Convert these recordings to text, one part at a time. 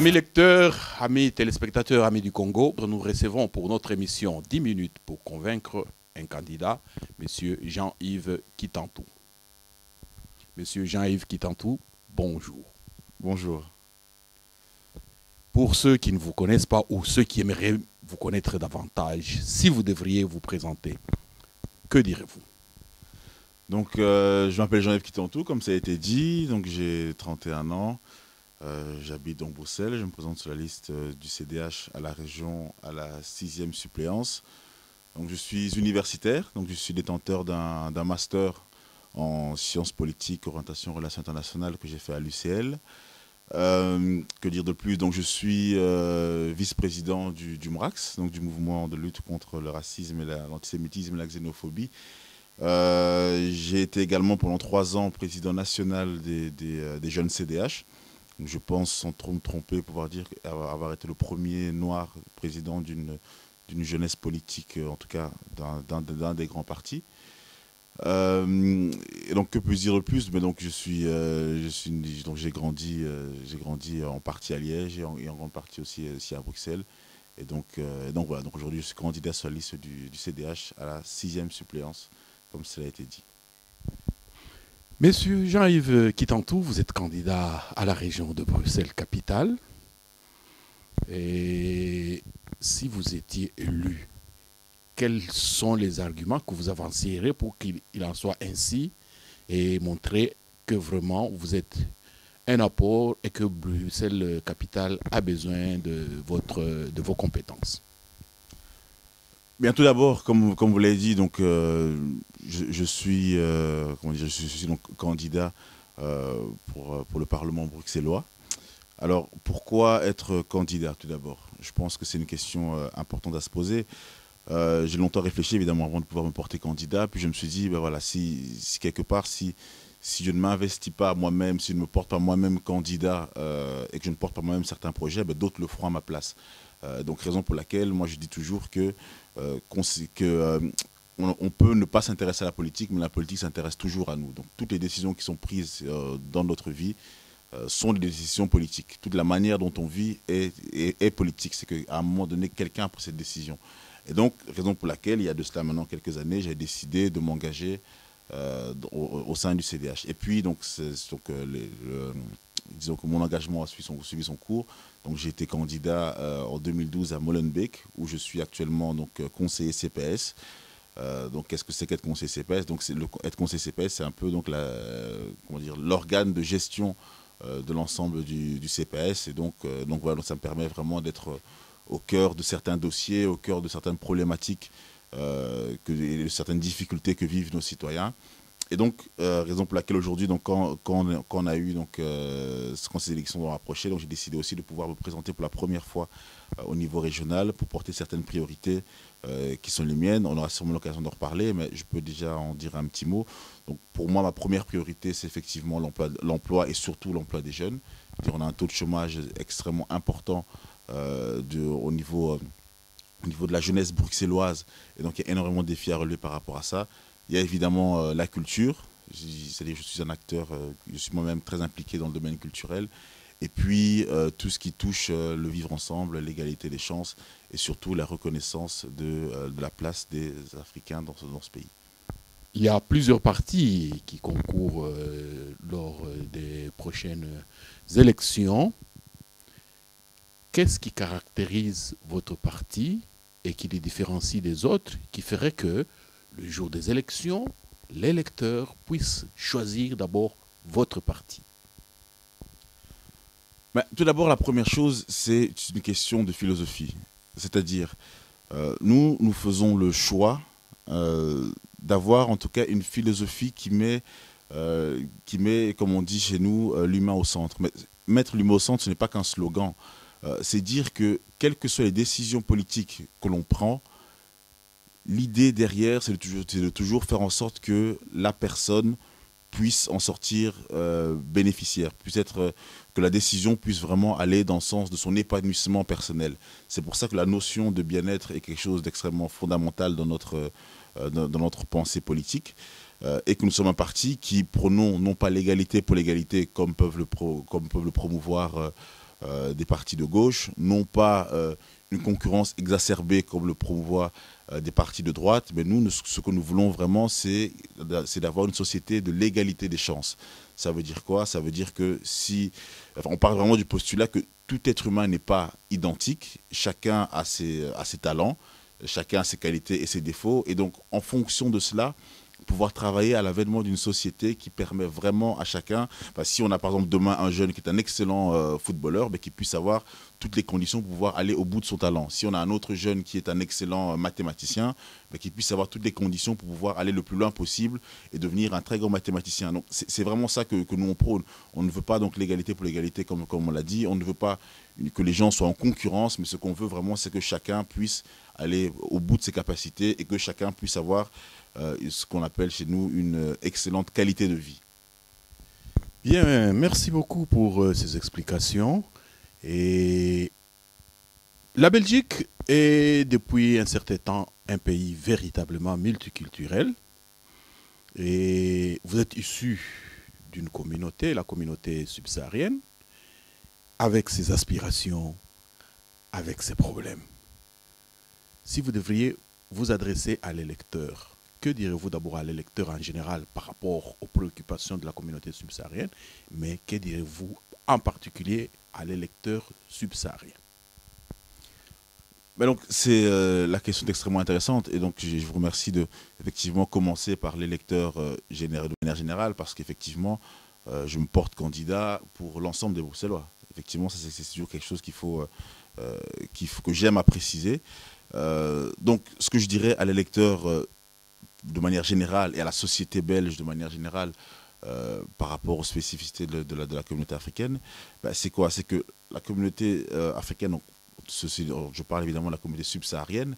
Amis lecteurs, amis téléspectateurs, amis du Congo, nous recevons pour notre émission 10 minutes pour convaincre un candidat, M. Jean-Yves Kitantou. Monsieur Jean-Yves Kitantou, bonjour. Bonjour. Pour ceux qui ne vous connaissent pas ou ceux qui aimeraient vous connaître davantage, si vous devriez vous présenter, que direz-vous? Donc, je m'appelle Jean-Yves Kitantou, comme ça a été dit. Donc, j'ai 31 ans. J'habite dans Bruxelles. Je me présente sur la liste du CDH à la région à la 6e suppléance. Donc, je suis universitaire. Donc, je suis détenteur d'un master en sciences politiques, orientation, relations internationales que j'ai fait à l'UCL. Que dire de plus? Donc, je suis vice-président du MRAX, donc du mouvement de lutte contre le racisme et l'antisémitisme et la xénophobie. J'ai été également pendant 3 ans président national des jeunes CDH. Donc, je pense, sans trop me tromper, pouvoir dire avoir été le premier noir président d'une jeunesse politique, en tout cas d'un des grands partis. Et donc, que puis-je dire de plus? Mais donc, j'ai grandi en partie à Liège et en grande partie aussi ici à Bruxelles. Et donc voilà. Donc aujourd'hui, je suis candidat sur la liste du CDH à la 6e suppléance, comme cela a été dit. Monsieur Jean-Yves Kitantou, vous êtes candidat à la région de Bruxelles-Capitale. Et si vous étiez élu, quels sont les arguments que vous avanceriez pour qu'il en soit ainsi et montrer que vraiment vous êtes un apport et que Bruxelles-Capitale a besoin de vos compétences? Bien, tout d'abord, comme vous l'avez dit, donc, je suis donc candidat pour le Parlement bruxellois. Alors, pourquoi être candidat, tout d'abord? Je pense que c'est une question importante à se poser. J'ai longtemps réfléchi, évidemment, avant de pouvoir me porter candidat. Puis je me suis dit, ben voilà, si quelque part, si je ne m'investis pas moi-même, si je ne me porte pas moi-même candidat et que je ne porte pas moi-même certains projets, ben, d'autres le feront à ma place. Donc, raison pour laquelle, moi, je dis toujours on peut ne pas s'intéresser à la politique, mais la politique s'intéresse toujours à nous. Donc, toutes les décisions qui sont prises dans notre vie sont des décisions politiques. Toute la manière dont on vit est politique. C'est qu'à un moment donné, quelqu'un a pris cette décision. Et donc, raison pour laquelle, il y a de cela maintenant quelques années, j'ai décidé de m'engager au sein du CDH. Et puis, disons que mon engagement a suivi son cours. Donc, j'ai été candidat en 2012 à Molenbeek, où je suis actuellement donc, conseiller CPS. Donc, qu'est-ce que c'est qu'être conseiller CPS? Donc, être conseiller CPS, c'est un peu donc l'organe de gestion de l'ensemble du CPS. Et donc voilà, donc ça me permet vraiment d'être au cœur de certains dossiers, au cœur de certaines problématiques, de certaines difficultés que vivent nos citoyens. Et donc, raison pour laquelle aujourd'hui, quand on a eu, quand ces élections vont approcher, donc j'ai décidé aussi de pouvoir me présenter pour la première fois au niveau régional pour porter certaines priorités qui sont les miennes. On aura sûrement l'occasion d'en reparler, mais je peux déjà en dire un petit mot. Donc, pour moi, ma première priorité, c'est effectivement l'emploi et surtout l'emploi des jeunes. On a un taux de chômage extrêmement important au niveau de la jeunesse bruxelloise. Et donc, il y a énormément de défis à relever par rapport à ça. Il y a évidemment la culture, c'est-à-dire je suis un acteur, je suis moi-même très impliqué dans le domaine culturel. Et puis, tout ce qui touche le vivre ensemble, l'égalité des chances et surtout la reconnaissance de la place des Africains dans ce pays. Il y a plusieurs partis qui concourent lors des prochaines élections. Qu'est-ce qui caractérise votre parti et qui les différencie des autres, qui ferait que le jour des élections, l'électeur puisse choisir d'abord votre parti? Ben, tout d'abord, la première chose, c'est une question de philosophie. C'est-à-dire, nous faisons le choix d'avoir en tout cas une philosophie qui met, comme on dit chez nous, l'humain au centre. Mais mettre l'humain au centre, ce n'est pas qu'un slogan. C'est dire que, quelles que soient les décisions politiques que l'on prend, l'idée derrière, c'est de toujours faire en sorte que la personne puisse en sortir bénéficiaire, que la décision puisse vraiment aller dans le sens de son épanouissement personnel. C'est pour ça que la notion de bien-être est quelque chose d'extrêmement fondamental dans notre pensée politique. Et que nous sommes un parti qui prônons non pas l'égalité pour l'égalité comme peuvent le promouvoir des partis de gauche, non pas une concurrence exacerbée comme le promouvoient des partis de droite, mais nous, ce que nous voulons vraiment, c'est d'avoir une société de l'égalité des chances. Ça veut dire quoi? Ça veut dire que on parle vraiment du postulat que tout être humain n'est pas identique, chacun a ses talents, chacun a ses qualités et ses défauts, et donc en fonction de cela, pouvoir travailler à l'avènement d'une société qui permet vraiment à chacun, si on a par exemple demain un jeune qui est un excellent footballeur, qu'il puisse avoir toutes les conditions pour pouvoir aller au bout de son talent. Si on a un autre jeune qui est un excellent mathématicien, qu'il puisse avoir toutes les conditions pour pouvoir aller le plus loin possible et devenir un très grand mathématicien. Donc c'est vraiment ça que nous on prône. On ne veut pas donc l'égalité pour l'égalité comme on l'a dit, on ne veut pas que les gens soient en concurrence, mais ce qu'on veut vraiment c'est que chacun puisse aller au bout de ses capacités et que chacun puisse avoir ce qu'on appelle chez nous une excellente qualité de vie. Bien, merci beaucoup pour ces explications. Et la Belgique est depuis un certain temps un pays véritablement multiculturel. Et vous êtes issu d'une communauté, la communauté subsaharienne, avec ses aspirations, avec ses problèmes. Si vous devriez vous adresser à l'électeur, que direz-vous d'abord à l'électeur en général par rapport aux préoccupations de la communauté subsaharienne, mais que direz-vous en particulier à l'électeur subsaharien? Donc c'est la question est extrêmement intéressante et donc je vous remercie de effectivement commencer par l'électeur de manière générale parce qu'effectivement je me porte candidat pour l'ensemble des Bruxellois. Effectivement, ça c'est toujours quelque chose qu'il faut que j'aime à préciser. Donc ce que je dirais à l'électeur de manière générale et à la société belge de manière générale par rapport aux spécificités de la communauté africaine, c'est quoi? C'est que la communauté africaine, donc, je parle évidemment de la communauté subsaharienne,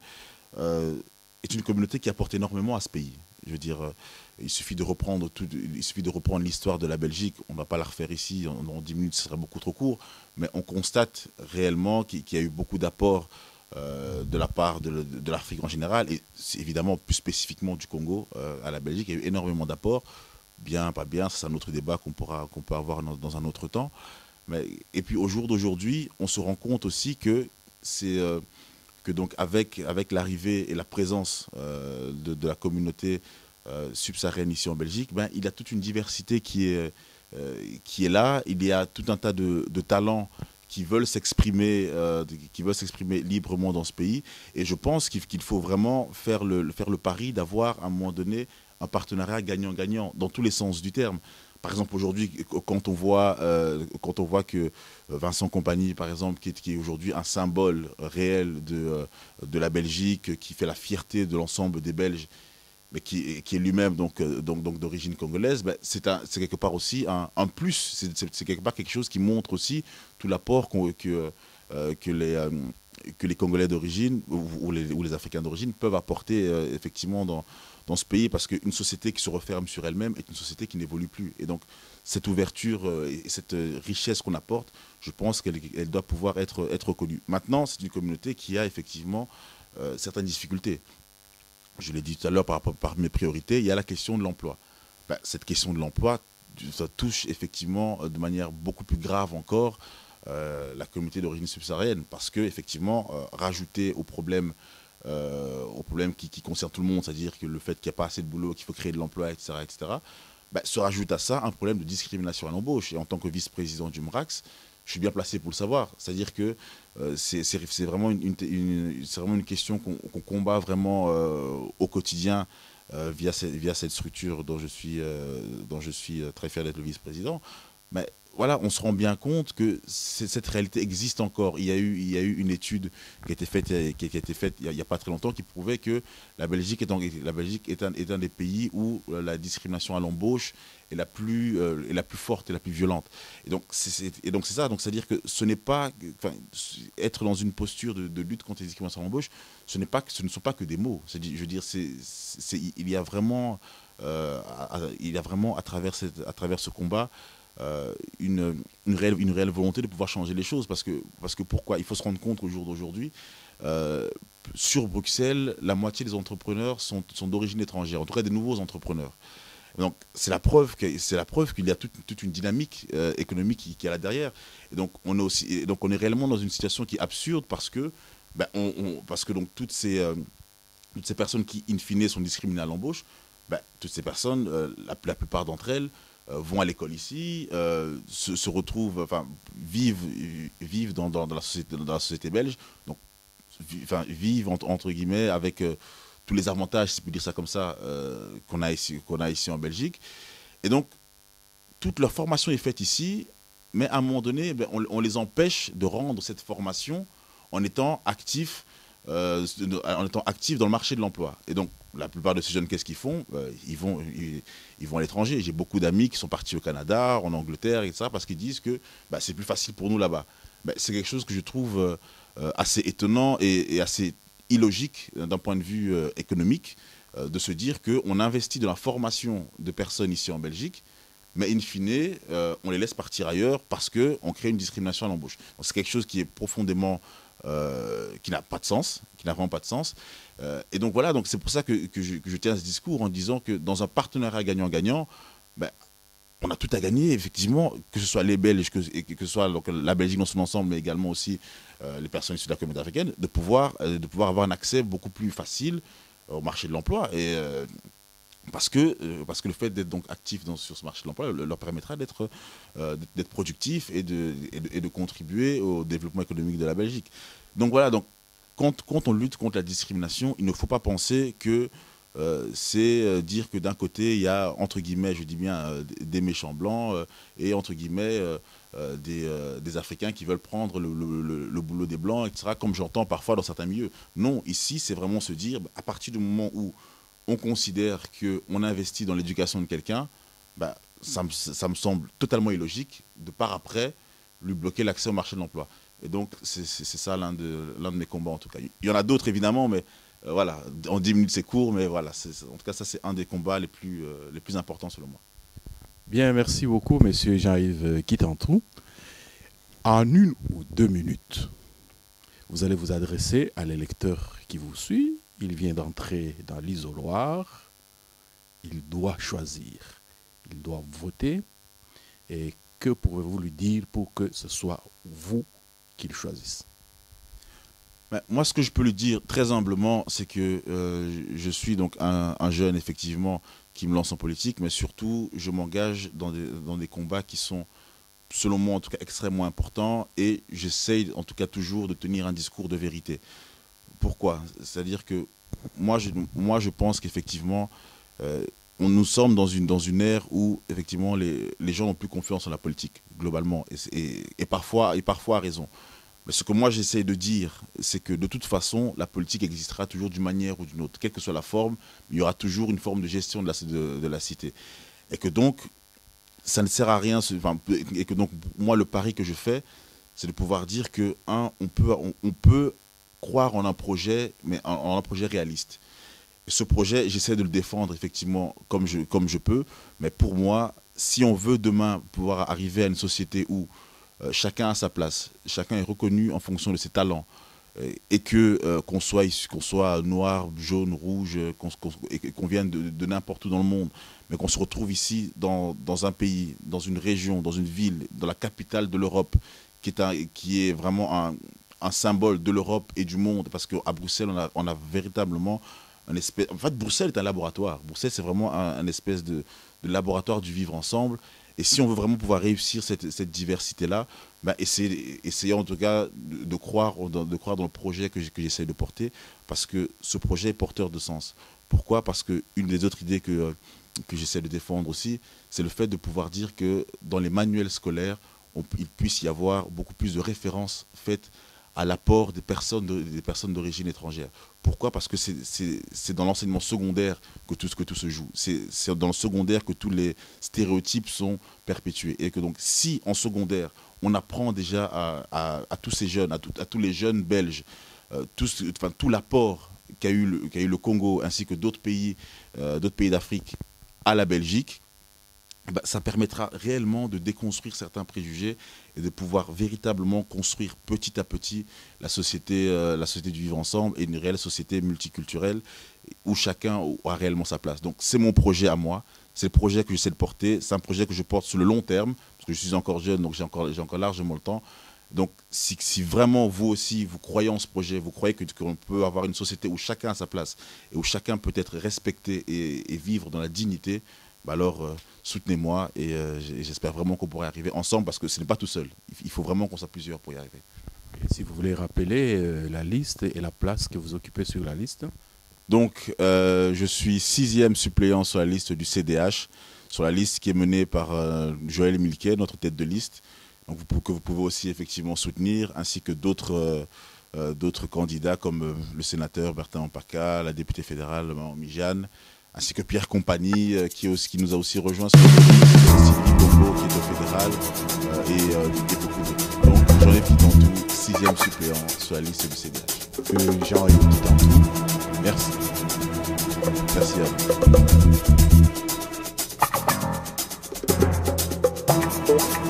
est une communauté qui apporte énormément à ce pays. Je veux dire, il suffit de reprendre l'histoire de la Belgique. On ne va pas la refaire ici, en 10 minutes ce serait beaucoup trop court, mais on constate réellement qu'il y a eu beaucoup d'apports de la part de l'Afrique en général, et évidemment plus spécifiquement du Congo à la Belgique. Il y a eu énormément d'apports, bien, pas bien, c'est un autre débat qu'on peut avoir dans un autre temps. Et puis au jour d'aujourd'hui, on se rend compte aussi que donc avec l'arrivée et la présence de la communauté subsaharienne ici en Belgique, il y a toute une diversité qui est là. Il y a tout un tas de talents qui veulent s'exprimer librement dans ce pays. Et je pense qu'il faut vraiment faire le pari d'avoir à un moment donné un partenariat gagnant-gagnant dans tous les sens du terme. Par exemple, aujourd'hui, quand on voit que Vincent Kompany, par exemple, qui est aujourd'hui un symbole réel de la Belgique, qui fait la fierté de l'ensemble des Belges, mais qui est lui-même donc d'origine congolaise, c'est quelque part aussi un plus. C'est quelque part quelque chose qui montre aussi tout l'apport que les Congolais d'origine ou les Africains d'origine peuvent apporter effectivement dans ce pays, parce qu'une société qui se referme sur elle-même est une société qui n'évolue plus. Et donc, cette ouverture et cette richesse qu'on apporte, je pense qu'elle doit pouvoir être reconnue. Maintenant, c'est une communauté qui a effectivement certaines difficultés. Je l'ai dit tout à l'heure par mes priorités, il y a la question de l'emploi. Cette question de l'emploi, ça touche effectivement de manière beaucoup plus grave encore la communauté d'origine subsaharienne, parce que effectivement, rajouter au problème qui concerne tout le monde, c'est-à-dire que le fait qu'il n'y a pas assez de boulot, qu'il faut créer de l'emploi, etc., se rajoute à ça un problème de discrimination à l'embauche. Et en tant que vice-président du MRAX, je suis bien placé pour le savoir. C'est-à-dire que c'est vraiment une question qu'on combat vraiment au quotidien via cette structure dont je suis très fier d'être le vice-président. Mais voilà, on se rend bien compte que cette réalité existe encore. Il y a eu une étude qui a été faite il n'y a pas très longtemps qui prouvait que la Belgique est un des pays où la discrimination à l'embauche est la plus forte et la plus violente. Et donc c'est ça. Donc c'est-à-dire que ce n'est pas, être dans une posture de lutte contre les discriminations à l'embauche, ce ne sont pas que des mots. Je veux dire, il y a vraiment à travers ce combat une réelle volonté de pouvoir changer les choses, parce que pourquoi? Il faut se rendre compte au jour d'aujourd'hui, sur Bruxelles, la moitié des entrepreneurs sont d'origine étrangère, en tout cas des nouveaux entrepreneurs. Donc c'est la preuve qu'il y a toute une dynamique économique qui est là derrière. Et donc on est réellement dans une situation qui est absurde parce que parce que donc toutes ces personnes qui in fine sont discriminées à l'embauche, toutes ces personnes, la plupart d'entre elles vont à l'école ici, se retrouvent, enfin vivent dans la société belge, donc vivent entre guillemets avec tous les avantages, si je peux dire ça comme ça, qu'on a ici en Belgique. Et donc, toute leur formation est faite ici, mais à un moment donné, on les empêche de rendre cette formation en étant actifs dans le marché de l'emploi. Et donc, la plupart de ces jeunes, qu'est-ce qu'ils font? Ils vont à l'étranger. J'ai beaucoup d'amis qui sont partis au Canada, en Angleterre, etc., parce qu'ils disent que c'est plus facile pour nous là-bas. C'est quelque chose que je trouve assez étonnant et assez illogique d'un point de vue économique, de se dire qu'on investit dans la formation de personnes ici en Belgique, mais in fine, on les laisse partir ailleurs parce qu'on crée une discrimination à l'embauche. C'est quelque chose qui est profondément... qui n'a pas de sens, qui n'a vraiment pas de sens. Et donc voilà, donc c'est pour ça que je tiens à ce discours en disant que dans un partenariat gagnant-gagnant, on a tout à gagner, effectivement, que ce soit les Belges, que ce soit donc, la Belgique dans son ensemble, mais également aussi les personnes issues de la communauté africaine, de pouvoir avoir un accès beaucoup plus facile au marché de l'emploi. Et parce que le fait d'être donc actif sur ce marché de l'emploi leur permettra d'être productifs et de contribuer au développement économique de la Belgique. Donc voilà, donc, quand on lutte contre la discrimination, il ne faut pas penser que c'est dire que d'un côté, il y a, entre guillemets, je dis bien, des méchants blancs et, entre guillemets, des Africains qui veulent prendre le boulot des Blancs, etc., comme j'entends parfois dans certains milieux. Non, ici, c'est vraiment se dire, à partir du moment où on considère qu'on investit dans l'éducation de quelqu'un, ça me semble totalement illogique de par après lui bloquer l'accès au marché de l'emploi. Et donc, c'est ça l'un de mes combats, en tout cas. Il y en a d'autres, évidemment, mais voilà, en 10 minutes, c'est court, mais voilà, en tout cas, ça, c'est un des combats les plus importants, selon moi. Bien, merci beaucoup, monsieur Jean-Yves Kitantrou. En 1 ou 2 minutes, vous allez vous adresser à l'électeur qui vous suit. Il vient d'entrer dans l'isoloir. Il doit choisir. Il doit voter. Et que pouvez-vous lui dire pour que ce soit vous qu'il choisisse? Moi, ce que je peux lui dire très humblement, c'est que je suis donc un jeune, effectivement, qui me lance en politique, mais surtout, je m'engage dans des combats qui sont, selon moi, en tout cas, extrêmement importants, et j'essaye, en tout cas, toujours de tenir un discours de vérité. Pourquoi? C'est-à-dire que moi, je pense qu'effectivement, nous sommes dans une ère où, effectivement, les gens n'ont plus confiance en la politique, globalement, et parfois à raison. Mais ce que moi j'essaie de dire, c'est que de toute façon, la politique existera toujours d'une manière ou d'une autre. Quelle que soit la forme, il y aura toujours une forme de gestion de la cité. Et que donc, ça ne sert à rien, et que donc, moi, le pari que je fais, c'est de pouvoir dire que, on peut croire en un projet, mais en un projet réaliste. Et ce projet, j'essaie de le défendre, effectivement, comme je peux. Mais pour moi, si on veut demain pouvoir arriver à une société où chacun a sa place, chacun est reconnu en fonction de ses talents, et qu'on soit noir, jaune, rouge, qu'on vienne de n'importe où dans le monde, mais qu'on se retrouve ici dans un pays, dans une région, dans une ville, dans la capitale de l'Europe, qui est vraiment un symbole de l'Europe et du monde, parce qu'à Bruxelles, on a véritablement un espèce... En fait, Bruxelles est un laboratoire. Bruxelles, c'est vraiment un espèce de laboratoire du vivre ensemble. Et si on veut vraiment pouvoir réussir cette diversité-là, essayons en tout cas de croire dans le projet que j'essaie de porter, parce que ce projet est porteur de sens. Pourquoi? Parce qu'une des autres idées que j'essaie de défendre aussi, c'est le fait de pouvoir dire que dans les manuels scolaires, il puisse y avoir beaucoup plus de références faites à l'apport des personnes d'origine étrangère. Pourquoi? Parce que c'est dans l'enseignement secondaire que tout se joue. C'est dans le secondaire que tous les stéréotypes sont perpétués. Et que donc, si en secondaire, on apprend déjà à tous ces jeunes, à tous les jeunes belges, tout l'apport qu'a eu le Congo ainsi que d'autres pays d'Afrique à la Belgique, ça permettra réellement de déconstruire certains préjugés et de pouvoir véritablement construire petit à petit la société du vivre ensemble et une réelle société multiculturelle où chacun a réellement sa place. Donc c'est mon projet à moi, c'est le projet que j'essaie de porter. C'est un projet que je porte sur le long terme, parce que je suis encore jeune, donc j'ai encore largement le temps. Donc, si vraiment vous aussi, vous croyez en ce projet, vous croyez qu'on peut avoir une société où chacun a sa place et où chacun peut être respecté et vivre dans la dignité, bah alors soutenez-moi et j'espère vraiment qu'on pourra y arriver ensemble, parce que ce n'est pas tout seul. Il faut vraiment qu'on soit plusieurs pour y arriver. Et si vous voulez rappeler la liste et la place que vous occupez sur la liste. Donc, je suis 6e suppléant sur la liste du CDH, sur la liste qui est menée par Joël Milquet, notre tête de liste. Donc, que vous pouvez aussi effectivement soutenir, ainsi que d'autres candidats comme le sénateur Bertin Ampaka, la députée fédérale Maman Mijane, ainsi que Pierre Compagnie qui nous a aussi rejoint sur le Sylvie Bongo qui est au fédéral et beaucoup d'autres. Donc j'en ai vu dans tout 6e suppléant sur la liste du CDH. Que Jean est tout en tout. Merci. Merci à vous.